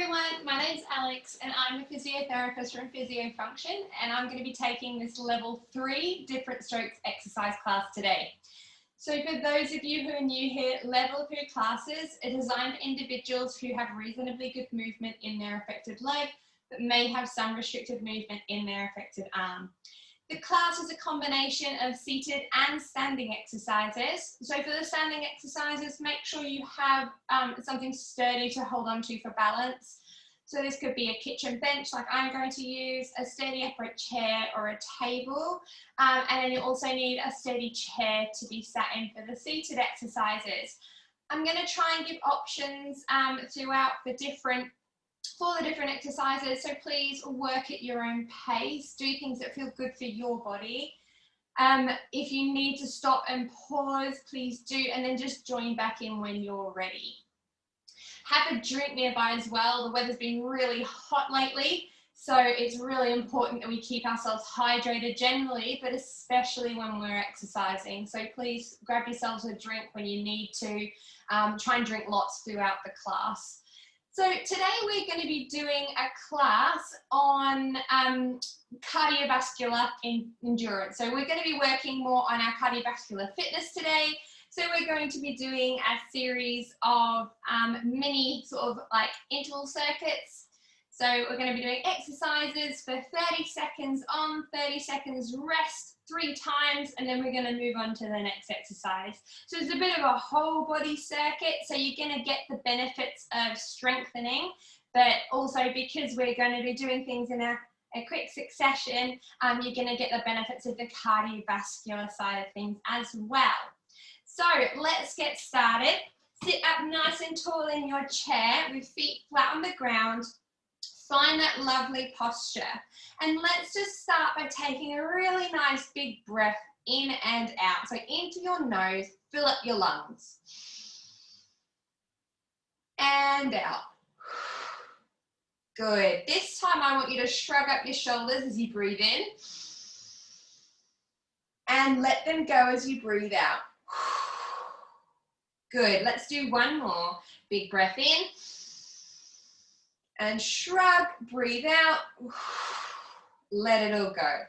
everyone, my name's Alex and I'm a physiotherapist from Physio Function, and I'm going to be taking this level 3 different strokes exercise class today. So for those of you who are new here, level 3 classes are designed for individuals who have reasonably good movement in their affected leg but may have some restricted movement in their affected arm. The class is a combination of seated and standing exercises. So for the standing exercises, make sure you have something sturdy to hold on to for balance. So this could be a kitchen bench like I'm going to use, a steady upright chair or a table. And then you also need a steady chair to be sat in for the seated exercises. I'm going to try and give options throughout the different exercises, so please work at your own pace, do things that feel good for your body. If you need to stop and pause, please do, and then just join back in when you're ready. Have a drink nearby as well. The weather's been really hot lately, so it's really important that we keep ourselves hydrated generally, but especially when we're exercising. So please grab yourselves a drink when you need to. Try and drink lots throughout the class. So today we're going to be doing a class on cardiovascular endurance. So we're going to be working more on our cardiovascular fitness today. So we're going to be doing a series of mini sort of like interval circuits. So we're going to be doing exercises for 30 seconds on, 30 seconds rest 3 times, and then we're going to move on to the next exercise. So it's a bit of a whole body circuit, so you're going to get the benefits of strengthening, but also because we're going to be doing things in a quick succession, you're going to get the benefits of the cardiovascular side of things as well. So let's get started. Sit up nice and tall in your chair with feet flat on the ground. Find that lovely posture. And let's just start by taking a really nice big breath in and out. So into your nose, fill up your lungs. And out. Good. This time I want you to shrug up your shoulders as you breathe in. And let them go as you breathe out. Good. Let's do one more. Big breath in. And shrug, breathe out, let it all go.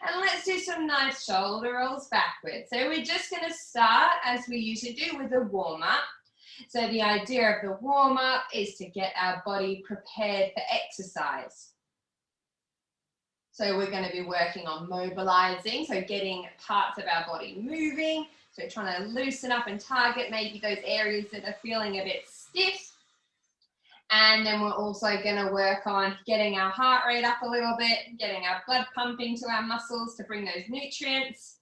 And let's do some nice shoulder rolls backwards. So we're just going to start, as we usually do, with a warm-up. So the idea of the warm-up is to get our body prepared for exercise. So we're going to be working on mobilizing, so getting parts of our body moving. So trying to loosen up and target maybe those areas that are feeling a bit stiff. And then we're also going to work on getting our heart rate up a little bit, getting our blood pumping to our muscles to bring those nutrients.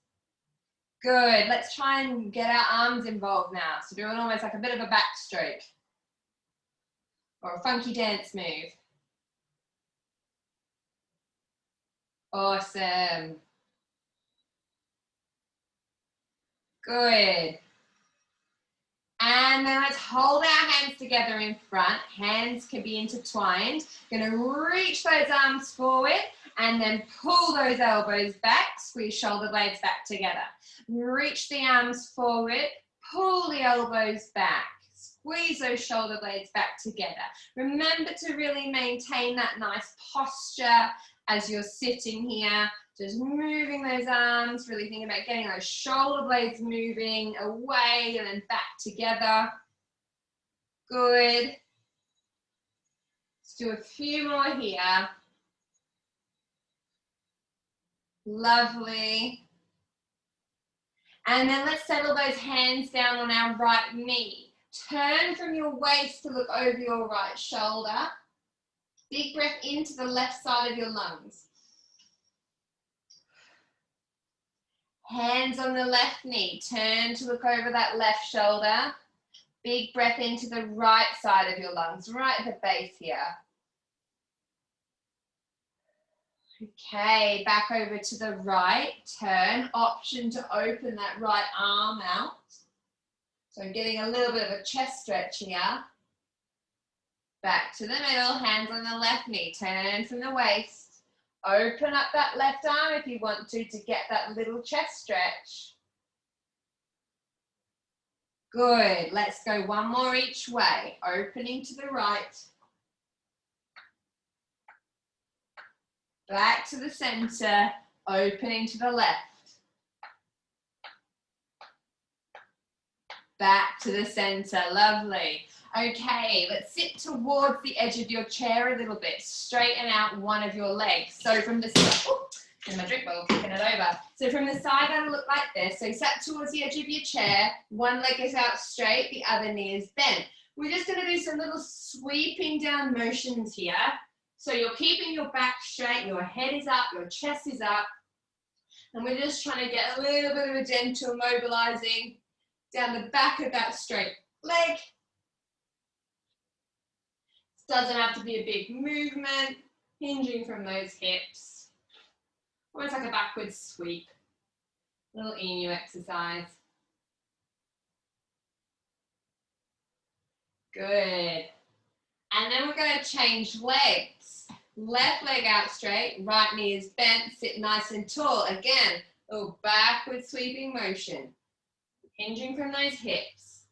Good. Let's try and get our arms involved now. So doing almost like a bit of a backstroke or a funky dance move. Awesome. Good. And then let's hold our hands together in front. Hands can be intertwined. Going to reach those arms forward and then pull those elbows back. Squeeze shoulder blades back together. Reach the arms forward. Pull the elbows back. Squeeze those shoulder blades back together. Remember to really maintain that nice posture as you're sitting here. Just moving those arms, really thinking about getting those shoulder blades moving away and then back together. Good. Let's do a few more here. Lovely. And then let's settle those hands down on our right knee. Turn from your waist to look over your right shoulder. Big breath into the left side of your lungs. Hands on the left knee, turn to look over that left shoulder. Big breath into the right side of your lungs, right at the base here. Okay, back over to the right, turn, option to open that right arm out. So getting a little bit of a chest stretch here. Back to the middle, hands on the left knee, turn from the waist. Open up that left arm if you want to get that little chest stretch. Good. Let's go one more each way. Opening to the right. Back to the center, opening to the left. Back to the center, lovely. Okay, let's sit towards the edge of your chair a little bit. Straighten out one of your legs. So from the side, and my drink bowl, kicking it over. So from the side, that'll look like this. So sat towards the edge of your chair, one leg is out straight, the other knee is bent. We're just gonna do some little sweeping down motions here. So you're keeping your back straight, your head is up, your chest is up. And we're just trying to get a little bit of a gentle mobilizing down the back of that straight leg. Doesn't have to be a big movement, hinging from those hips. Almost like a backwards sweep. Little emu exercise. Good. And then we're going to change legs. Left leg out straight, right knee is bent, sit nice and tall. Again, a little backward sweeping motion. Hinging from those hips.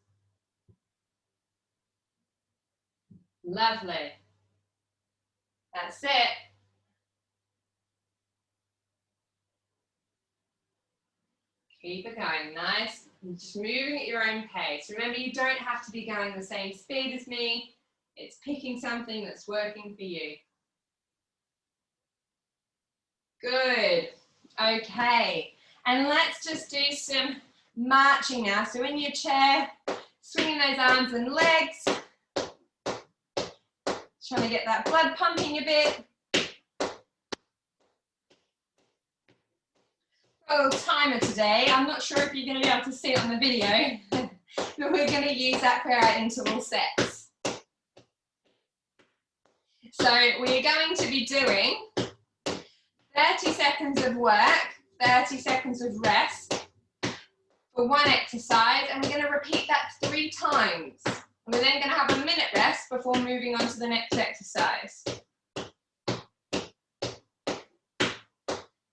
Lovely. That's it. Keep it going, nice. Just moving at your own pace. Remember, you don't have to be going the same speed as me. It's picking something that's working for you. Good. Okay. And let's just do some marching now. So in your chair, swinging those arms and legs. Trying to get that blood pumping a bit. A little timer today. I'm not sure if you're going to be able to see it on the video, but we're going to use that for our interval sets. So we're going to be doing 30 seconds of work, 30 seconds of rest for one exercise, and we're going to repeat that 3 times. We're then going to have a minute rest before moving on to the next exercise.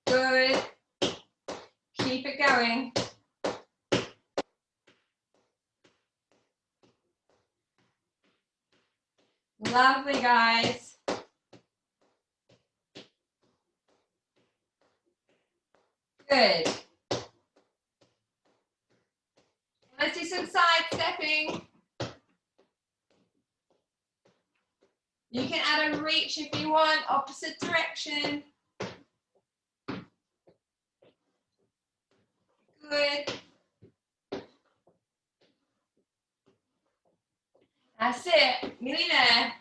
Good. Keep it going. Lovely, guys. Good. Let's do some side stepping. You can add a reach if you want, opposite direction. Good. That's it, nearly there.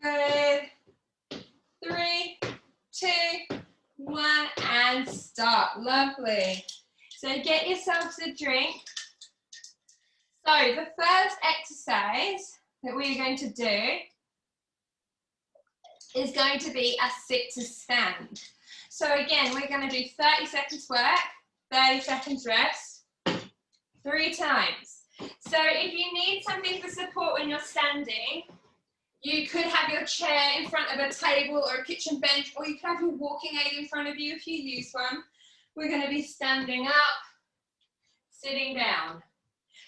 Good. 3, 2, 1, and start. Lovely. So get yourselves a drink. So the first exercise that we're going to do is going to be a sit to stand. So again, we're going to do 30 seconds work, 30 seconds rest, 3 times. So if you need something for support when you're standing, you could have your chair in front of a table or a kitchen bench, or you could have your walking aid in front of you if you use one. We're going to be standing up, sitting down.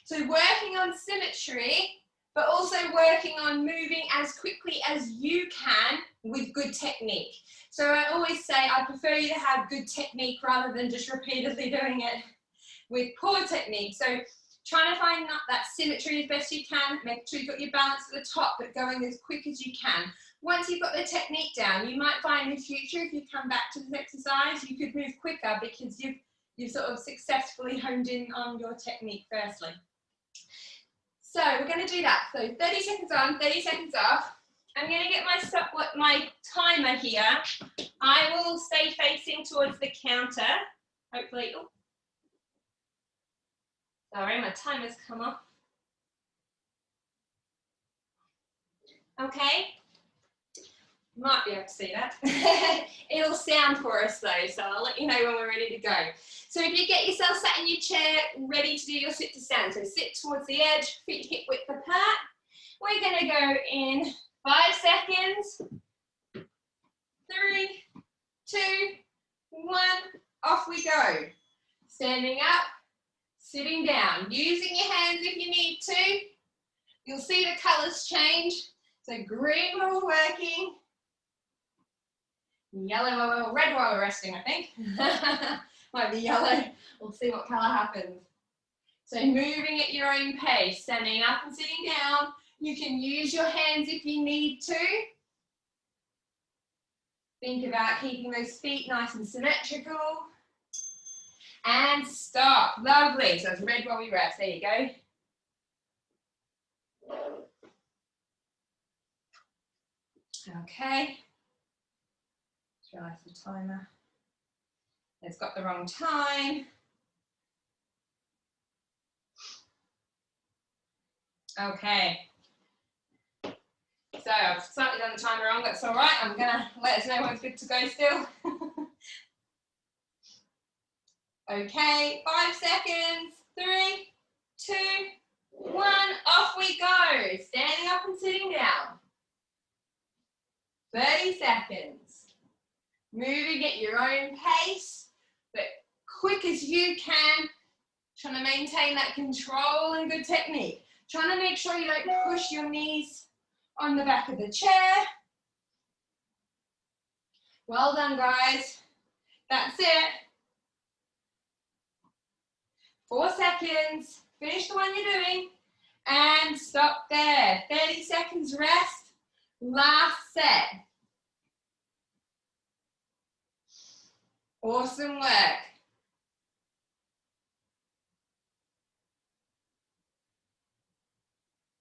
So working on symmetry, but also working on moving as quickly as you can with good technique. So I always say I prefer you to have good technique rather than just repeatedly doing it with poor technique. So trying to find that symmetry as best you can, make sure you've got your balance at the top, but going as quick as you can. Once you've got the technique down, you might find in the future, if you come back to this exercise, you could move quicker because you've sort of successfully honed in on your technique firstly. So we're going to do that. So 30 seconds on, 30 seconds off. I'm going to get my timer here. I will stay facing towards the counter. Hopefully, oh, sorry, my timer's come off. Okay. Might be able to see that. It'll sound for us though, so I'll let you know when we're ready to go. So if you get yourself sat in your chair, ready to do your sit to stand. So sit towards the edge, feet hip width apart. We're going to go in 5 seconds. 3, 2, 1, off we go. Standing up, sitting down, using your hands if you need to. You'll see the colours change. So green while we're working, yellow, red while we're resting, I think. Might be yellow. We'll see what colour happens. So moving at your own pace, standing up and sitting down. You can use your hands if you need to. Think about keeping those feet nice and symmetrical. And stop. Lovely. So it's red while we rest. There you go. Okay. Just realised the timer. It's got the wrong time. Okay. So I've slightly done the timer wrong. That's all right. I'm going to let us know when it's good to go still. Okay, 5 seconds. 3, 2, 1. Off we go. Standing up and sitting down. 30 seconds. Moving at your own pace, but quick as you can. Trying to maintain that control and good technique. Trying to make sure you don't push your knees on the back of the chair. Well done, guys. That's it. 4 seconds. Finish the one you're doing. And stop there. 30 seconds rest. Last set. Awesome work.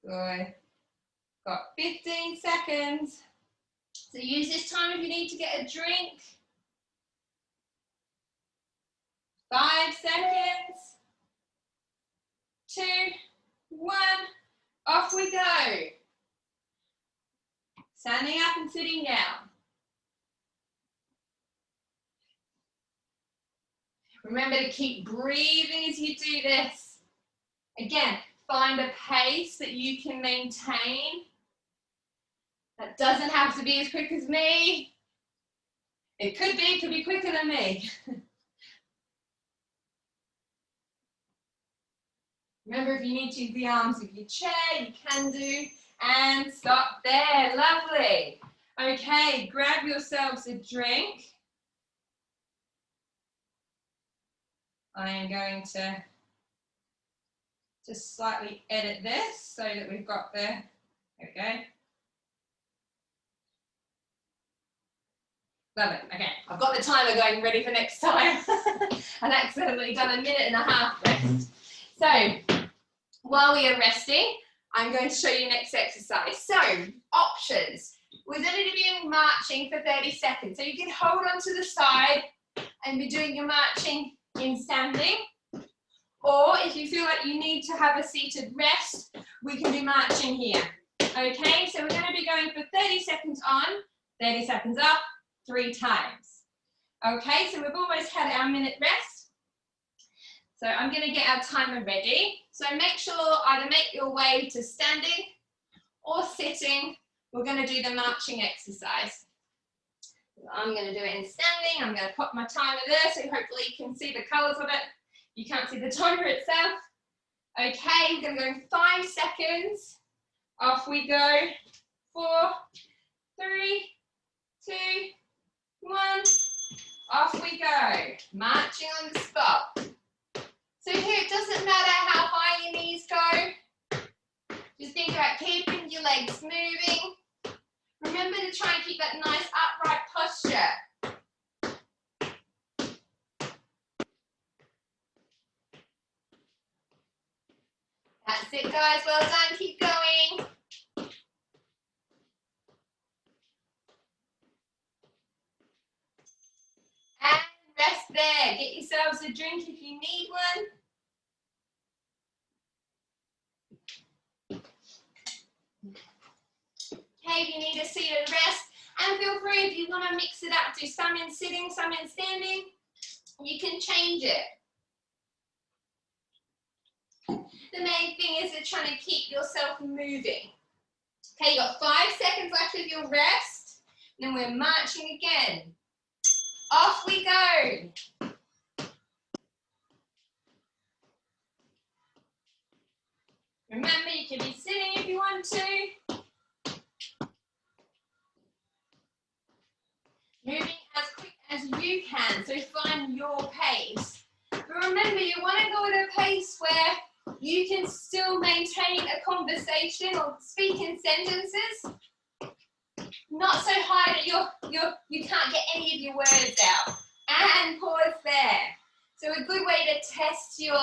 Good. Got 15 seconds. So use this time if you need to get a drink. 5 seconds. 2, 1. Off we go. Standing up and sitting down. Remember to keep breathing as you do this. Again, find a pace that you can maintain. That doesn't have to be as quick as me. It could be quicker than me. Remember, if you need to use the arms of your chair, you can do. And stop there. Lovely. Okay, grab yourselves a drink. I am going to just slightly edit this so that we've got the, there we go. Love it. Okay, I've got the timer going ready for next time. I've accidentally done a 1.5 rest. So, while we are resting, I'm going to show you next exercise. So, options. We're going to be marching for 30 seconds. So you can hold on to the side and be doing your marching in standing. Or if you feel like you need to have a seated rest, we can do marching here. Okay, so we're going to be going for 30 seconds on, 30 seconds up, 3 times. Okay, so we've almost had our minute rest. So I'm going to get our timer ready. So make sure either make your way to standing or sitting. We're going to do the marching exercise. I'm going to do it in standing. I'm going to pop my timer there so hopefully you can see the colours of it. You can't see the timer itself. Okay, we're going to go in 5 seconds. Off we go. 4, 3, 2, 1. Off we go. Marching on the spot. So here it doesn't matter how high your knees go. Just think about keeping your legs moving. Remember to try and keep that nice upright posture. That's it, guys. Well done. Keep going. And rest there. Get yourselves a drink if you need one. Okay, if you need a seated rest, and feel free if you want to mix it up, do some in sitting, some in standing, you can change it. The main thing is you're trying to keep yourself moving. Okay, you've got 5 seconds left of your rest, and then we're marching again. Off we go. Remember, you can be sitting if you want to. Moving as quick as you can, so find your pace. But remember, you want to go at a pace where you can still maintain a conversation or speak in sentences. Not so high that you can't get any of your words out. And pause there. So a good way to test your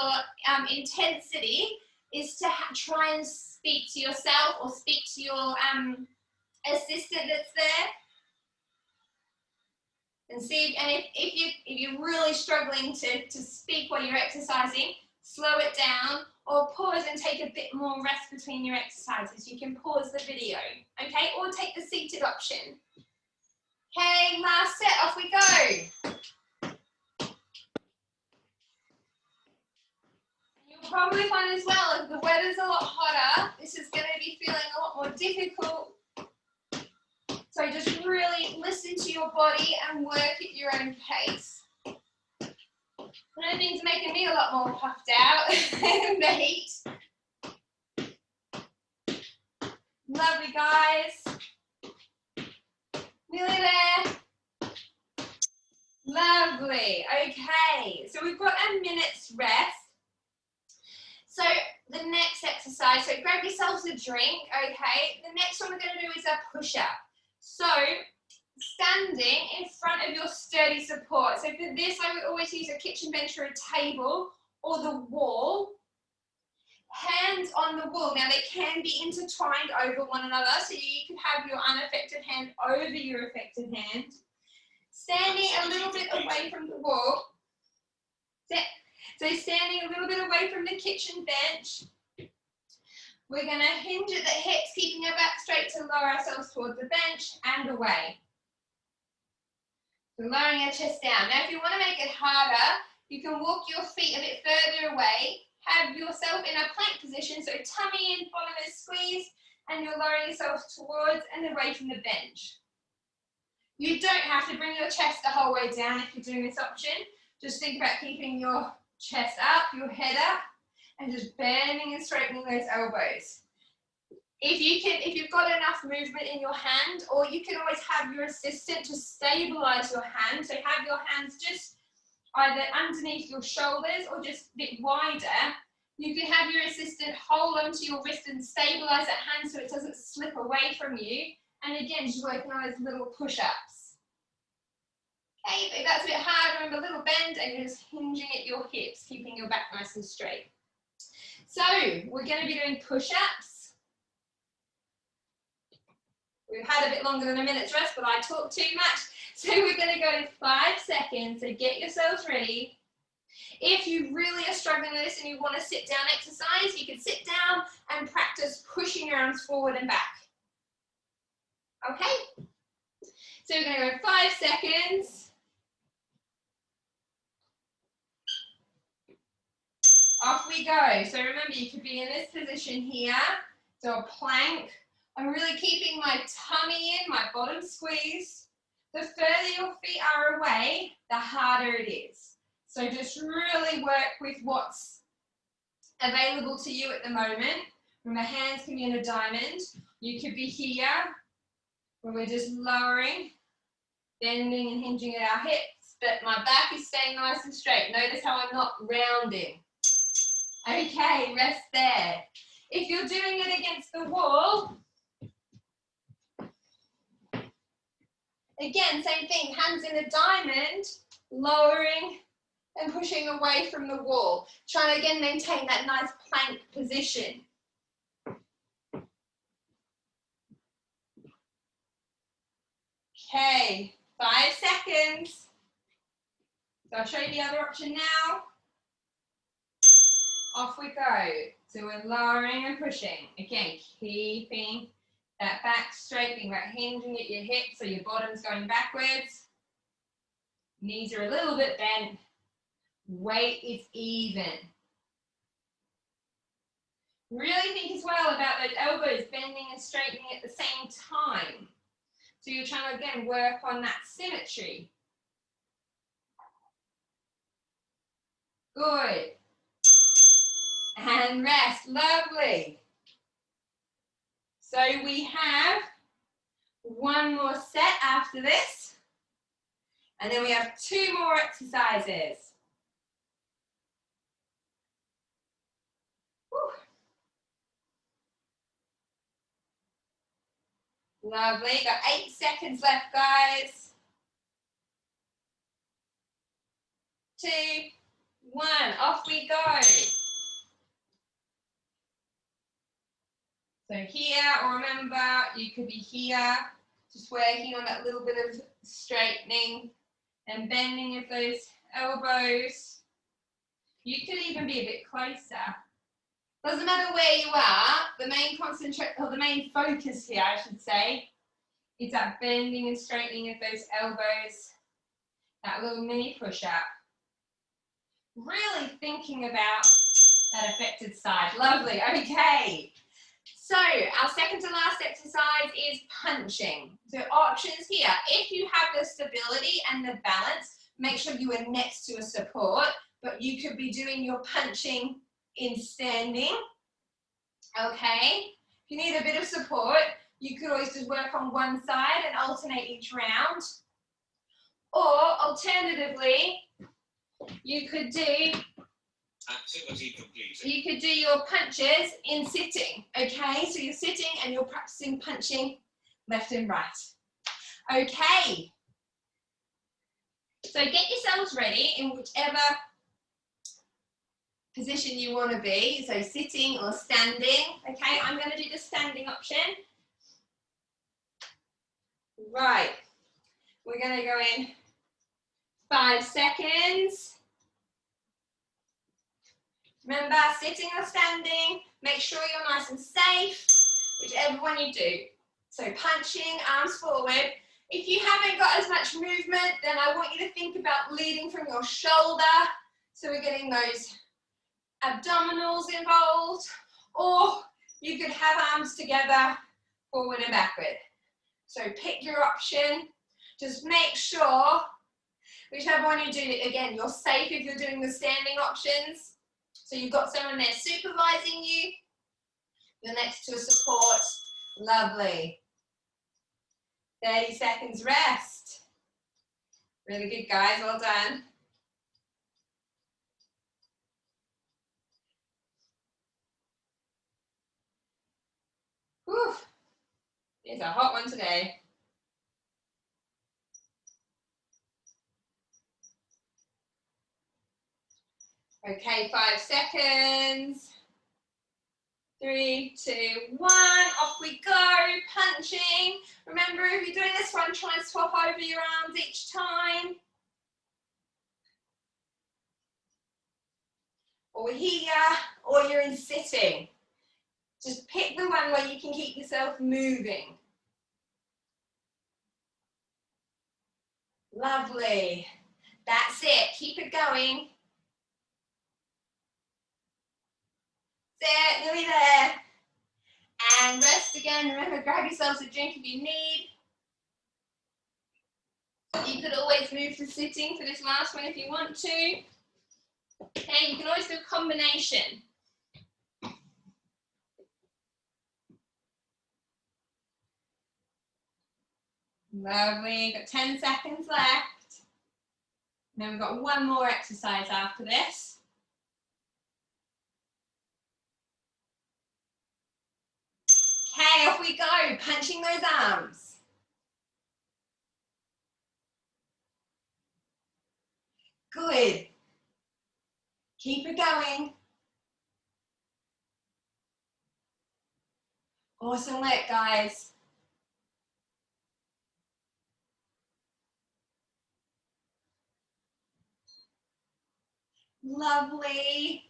intensity is to try and speak to yourself or speak to your assistant that's there. And see, and if you're really struggling to speak while you're exercising, slow it down or pause and take a bit more rest between your exercises. You can pause the video, okay? Or take the seated option. Okay, last set, off we go. You'll probably find as well, if the weather's a lot hotter, this is going to be feeling a lot more difficult. So just really listen to your body and work at your own pace. One of the things making me a lot more puffed out in the heat. Lovely, guys. Nearly there. Lovely. Okay, so we've got a minute's rest. So the next exercise, so grab yourselves a drink, okay? The next one we're going to do is a push-up. So standing in front of your sturdy support. So for this, I would always use a kitchen bench or a table or the wall. Hands on the wall. Now they can be intertwined over one another, so you could have your unaffected hand over your affected hand. Standing a little bit away from the wall. So standing a little bit away from the kitchen bench. We're going to hinge at the hips, keeping our back straight to lower ourselves towards the bench and away. So lowering our chest down. Now if you want to make it harder, you can walk your feet a bit further away. Have yourself in a plank position, so tummy in, bottom is squeezed, and you're lowering yourself towards and away from the bench. You don't have to bring your chest the whole way down if you're doing this option. Just think about keeping your chest up, your head up, and just bending and straightening those elbows. If you've got enough movement in your hand, or you can always have your assistant to stabilize your hand. So have your hands just either underneath your shoulders or just a bit wider. You can have your assistant hold onto your wrist and stabilize that hand so it doesn't slip away from you. And again, just working on those little push-ups. Okay, if that's a bit hard, remember a little bend and you're just hinging at your hips, keeping your back nice and straight. So we're going to be doing push-ups. We've had a bit longer than a minute's rest, but I talk too much. So we're going to go in 5 seconds, so get yourselves ready. If you really are struggling with this and you want to sit down exercise, you can sit down and practice pushing your arms forward and back. Okay? So we're going to go 5 seconds. Off we go. So remember, you could be in this position here, so a plank. I'm really keeping my tummy in, my bottom squeezed. The further your feet are away, the harder it is. So just really work with what's available to you at the moment. Remember, hands can be in a diamond. You could be here, where we're just lowering, bending and hinging at our hips, but my back is staying nice and straight. Notice how I'm not rounding. Okay, rest there. If you're doing it against the wall, again, same thing, hands in a diamond, lowering and pushing away from the wall. Trying to again maintain that nice plank position. Okay, 5 seconds. So I'll show you the other option now. Off we go. So we're lowering and pushing. Again, keeping that back straight, being about hinging at your hips so your bottom's going backwards. Knees are a little bit bent. Weight is even. Really think as well about those elbows bending and straightening at the same time. So you're trying to, again, work on that symmetry. Good. And rest. Lovely. So we have one more set after this, and then we have 2 more exercises. Whew. Lovely, got 8 seconds left, guys. 2, 1, off we go. So here, or remember, you could be here, just working on that little bit of straightening and bending of those elbows. You could even be a bit closer. Doesn't matter where you are, the main focus here, I should say, is that bending and straightening of those elbows, that little mini push-up. Really thinking about that affected side. Lovely, okay. So our second to last exercise is punching. So options here, if you have the stability and the balance, make sure you are next to a support, but you could be doing your punching in standing, okay? If you need a bit of support, you could always just work on one side and alternate each round. Or alternatively, you could do activity complete. You could do your punches in sitting, okay? So you're sitting and you're practicing punching left and right. Okay. So get yourselves ready in whichever position you want to be. So sitting or standing, okay? I'm going to do the standing option. Right. We're going to go in 5 seconds. Remember, sitting or standing, make sure you're nice and safe, whichever one you do. So punching, arms forward. If you haven't got as much movement, then I want you to think about leading from your shoulder. So we're getting those abdominals involved, or you could have arms together, forward and backward. So pick your option. Just make sure, whichever one you do, again, you're safe if you're doing the standing options. So you've got someone there supervising you. You're next to a support. Lovely. 30 seconds rest. Really good, guys. Well done. Whew. It's a hot one today. Okay, 5 seconds. 3, 2, 1, off we go, punching. Remember, if you're doing this one, try and swap over your arms each time. Or here, or you're in sitting. Just pick the one where you can keep yourself moving. Lovely. That's it, keep it going. There, nearly there. And rest again. Remember, grab yourselves a drink if you need. You could always move to sitting for this last one if you want to. Okay, you can always do a combination. Lovely, got 10 seconds left. Then we've got one more exercise after this. Okay, off we go, punching those arms. Good. Keep it going. Awesome work, guys. Lovely.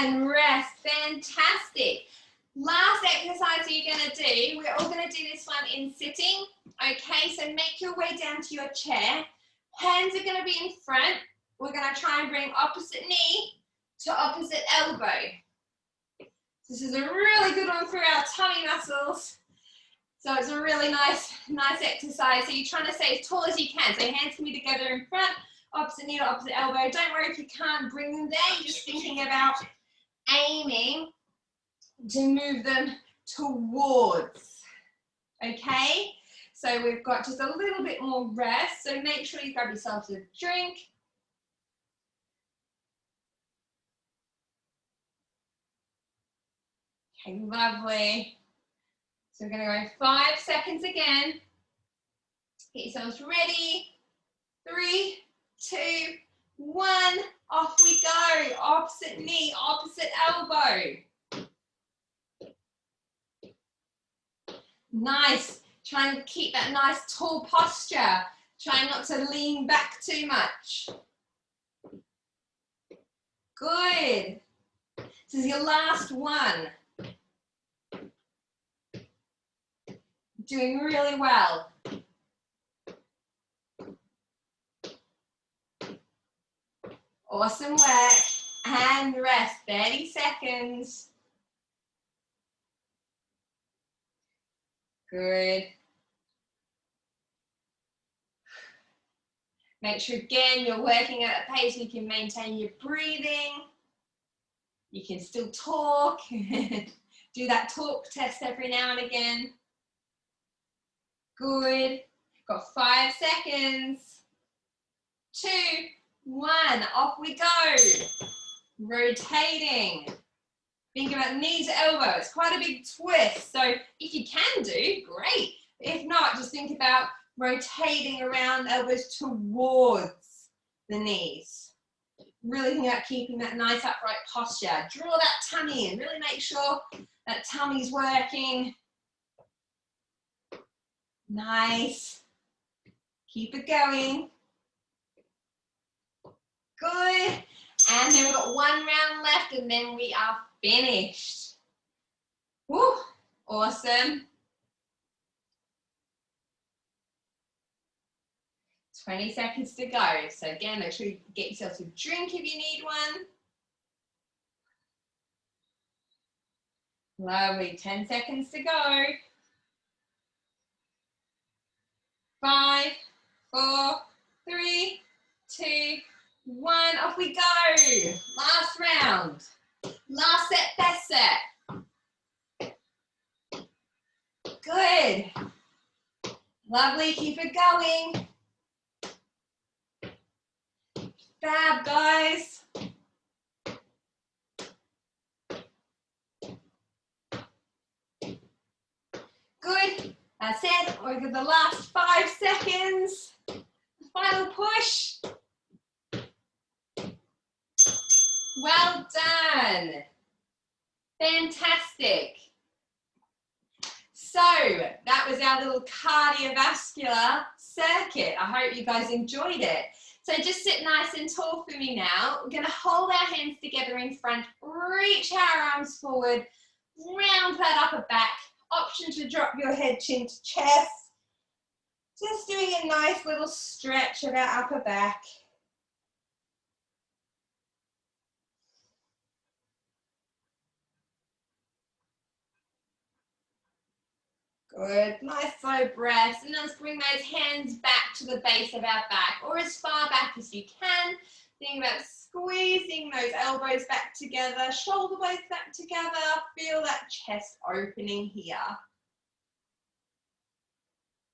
And rest. Fantastic. Last exercise you're going to do, we're all going to do this one in sitting. Okay, so make your way down to your chair. Hands are going to be in front. We're going to try and bring opposite knee to opposite elbow. This is a really good one for our tummy muscles. So it's a really nice exercise. So you're trying to stay as tall as you can. So hands can be together in front, opposite knee to opposite elbow. Don't worry if you can't bring them there. You're just thinking about aiming to move them towards, okay? So we've got just a little bit more rest, so make sure you grab yourself a drink. Okay, lovely. So we're going to go 5 seconds again. Get yourselves ready. 3, 2, 1. Off we go. Opposite knee, opposite elbow. Nice. Trying to keep that nice tall posture. Try not to lean back too much. Good. This is your last one. Doing really well. Awesome work. And rest. 30 seconds. Good. Make sure again you're working at a pace you can maintain your breathing. You can still talk. Do that talk test every now and again. Good. Got 5 seconds. 2, 1. Off we go. Rotating. Think about knee to elbow. It's quite a big twist. So if you can do, great. If not, just think about rotating around elbows towards the knees. Really think about keeping that nice upright posture. Draw that tummy in. Really make sure that tummy's working. Nice. Keep it going. Good. And then we've got 1 round left and then we are finished. Woo. Awesome. 20 seconds to go. So again, make sure you get yourself a drink if you need one. Lovely. 10 seconds to go. 5, 4, 3, 2, 1. Off we go. Last round. Last set, best set. Good. Lovely. Keep it going. Fab, guys. Good. That's it. We've got the last 5 seconds. Final push. Well done. Fantastic. So that was our little cardiovascular circuit. I hope you guys enjoyed it. So just sit nice and tall for me now. We're going to hold our hands together in front, reach our arms forward, round that upper back. Option to drop your head chin to chest. Just doing a nice little stretch of our upper back. Good, nice slow breaths, and let's bring those hands back to the base of our back, or as far back as you can. Think about squeezing those elbows back together, shoulder blades back together, feel that chest opening here.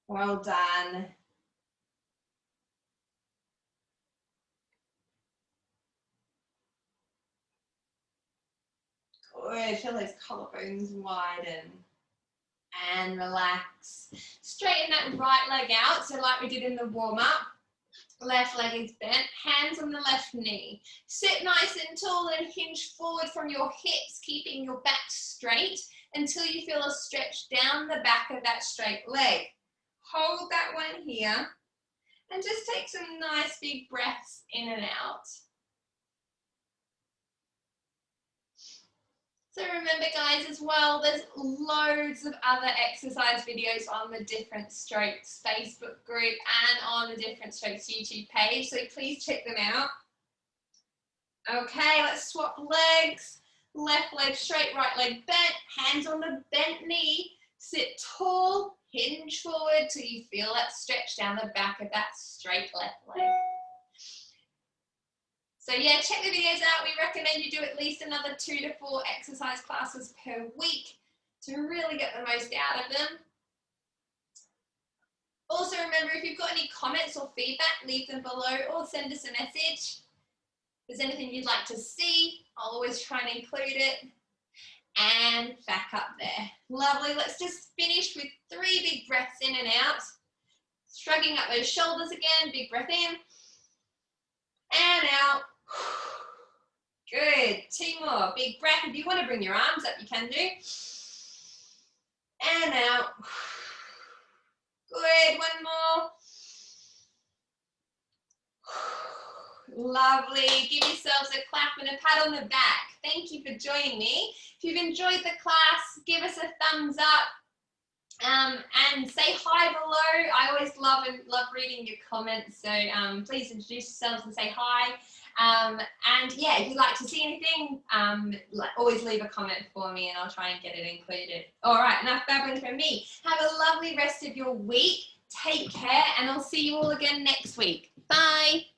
Well done. Good, feel those collarbones widen. And relax. Straighten that right leg out, so like we did in the warm-up. Left leg is bent, hands on the left knee. Sit nice and tall and hinge forward from your hips, keeping your back straight until you feel a stretch down the back of that straight leg. Hold that one here and just take some nice big breaths in and out. So remember, guys, as well, there's loads of other exercise videos on the Different Strokes Facebook group and on the Different Strokes YouTube page, so please check them out. Okay, let's swap legs. Left leg straight, right leg bent, hands on the bent knee. Sit tall, hinge forward till you feel that stretch down the back of that straight left leg. So yeah, check the videos out. We recommend you do at least another 2 to 4 exercise classes per week to really get the most out of them. Also remember, if you've got any comments or feedback, leave them below or send us a message. If there's anything you'd like to see, I'll always try and include it. And back up there. Lovely. Let's just finish with 3 big breaths in and out. Shrugging up those shoulders again. Big breath in. And out. Good. 2 more. Big breath. If you want to bring your arms up, you can do. And out. Good. 1 more. Lovely. Give yourselves a clap and a pat on the back. Thank you for joining me. If you've enjoyed the class, give us a thumbs up and say hi below. I always love reading your comments, so please introduce yourselves and say hi. And yeah, if you'd like to see anything, always leave a comment for me and I'll try and get it included. All right, enough babbling from me. Have a lovely rest of your week. Take care and I'll see you all again next week. Bye.